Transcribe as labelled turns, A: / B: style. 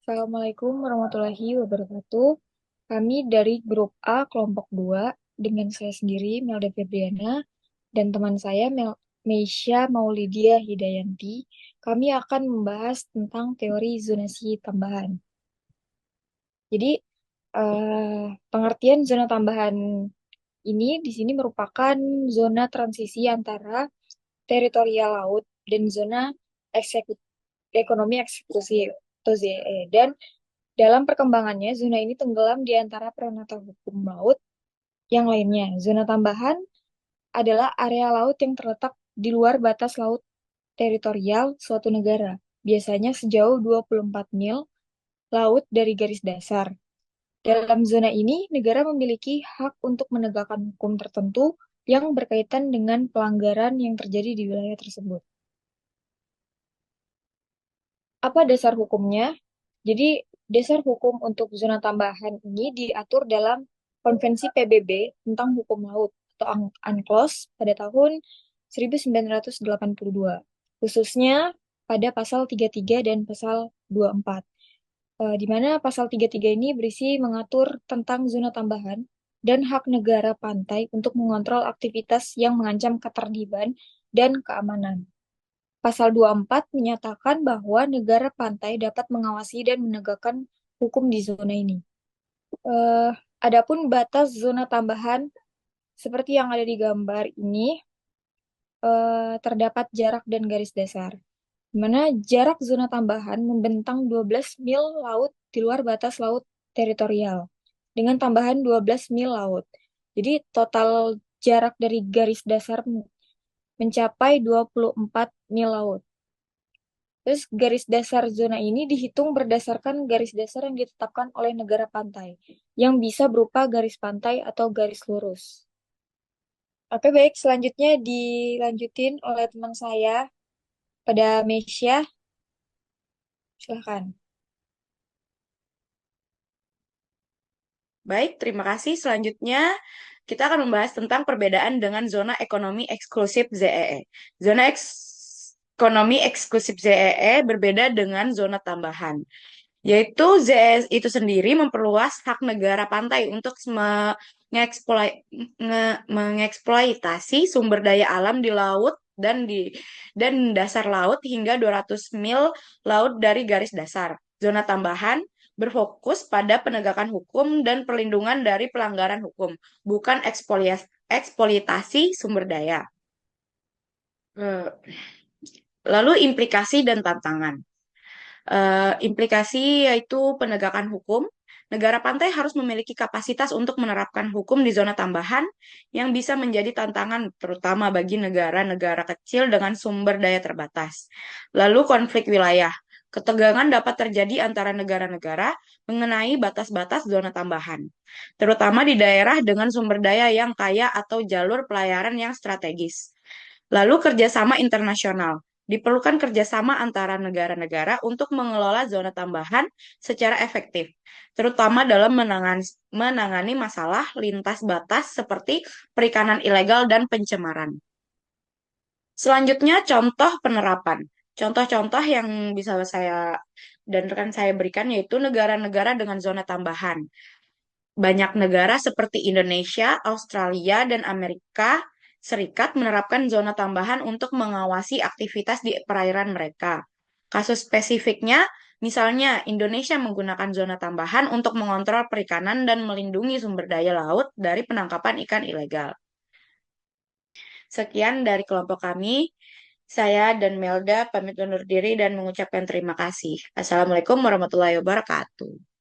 A: Assalamualaikum warahmatullahi wabarakatuh. Kami dari grup A kelompok 2 dengan saya sendiri Melda Febriana dan teman saya Meisya Maulidia Hidayanti. Kami akan membahas tentang teori zonasi tambahan. Jadi, pengertian zona tambahan ini di sini merupakan zona transisi antara teritorial laut dan zona ekonomi eksklusif atau ZE. Dan dalam perkembangannya, zona ini tenggelam di antara peranata hukum laut yang lainnya. Zona tambahan adalah area laut yang terletak di luar batas laut teritorial suatu negara, biasanya sejauh 24 mil laut dari garis dasar. Dalam zona ini, negara memiliki hak untuk menegakkan hukum tertentu yang berkaitan dengan pelanggaran yang terjadi di wilayah tersebut. Apa dasar hukumnya? Jadi, dasar hukum untuk zona tambahan ini diatur dalam Konvensi PBB tentang hukum laut atau UNCLOS pada tahun 1982, khususnya pada pasal 33 dan pasal 24. Di mana pasal 33 ini berisi mengatur tentang zona tambahan dan hak negara pantai untuk mengontrol aktivitas yang mengancam ketertiban dan keamanan. Pasal 24 menyatakan bahwa negara pantai dapat mengawasi dan menegakkan hukum di zona ini. Eh, Adapun batas zona tambahan seperti yang ada di gambar ini, terdapat jarak dan garis dasar, di mana jarak zona tambahan membentang 12 mil laut di luar batas laut teritorial, dengan tambahan 12 mil laut. Jadi total jarak dari garis dasar mencapai 24 mil laut. Terus garis dasar zona ini dihitung berdasarkan garis dasar yang ditetapkan oleh negara pantai, yang bisa berupa garis pantai atau garis lurus. Oke, baik. Selanjutnya dilanjutin oleh teman saya pada Mesia. Silahkan.
B: Baik, terima kasih. Selanjutnya, kita akan membahas tentang perbedaan dengan zona ekonomi eksklusif ZEE. Ekonomi eksklusif ZEE berbeda dengan zona tambahan, yaitu ZEE itu sendiri memperluas hak negara pantai untuk mengeksploitasi sumber daya alam di laut dan dasar laut hingga 200 mil laut dari garis dasar. Zona tambahan berfokus pada penegakan hukum dan perlindungan dari pelanggaran hukum, bukan eksploitasi sumber daya. Eh, Lalu implikasi dan tantangan. Implikasi yaitu penegakan hukum. Negara pantai harus memiliki kapasitas untuk menerapkan hukum di zona tambahan yang bisa menjadi tantangan terutama bagi negara-negara kecil dengan sumber daya terbatas. Lalu konflik wilayah. Ketegangan dapat terjadi antara negara-negara mengenai batas-batas zona tambahan, terutama di daerah dengan sumber daya yang kaya atau jalur pelayaran yang strategis. Lalu kerjasama internasional. Diperlukan kerjasama antara negara-negara untuk mengelola zona tambahan secara efektif, terutama dalam menangani masalah lintas batas seperti perikanan ilegal dan pencemaran. Selanjutnya, contoh penerapan. Contoh-contoh yang bisa saya dan rekan saya berikan yaitu negara-negara dengan zona tambahan. Banyak negara seperti Indonesia, Australia, dan Amerika Serikat menerapkan zona tambahan untuk mengawasi aktivitas di perairan mereka. Kasus spesifiknya, misalnya Indonesia menggunakan zona tambahan untuk mengontrol perikanan dan melindungi sumber daya laut dari penangkapan ikan ilegal. Sekian dari kelompok kami. Saya dan Melda pamit undur diri dan mengucapkan terima kasih. Assalamualaikum warahmatullahi wabarakatuh.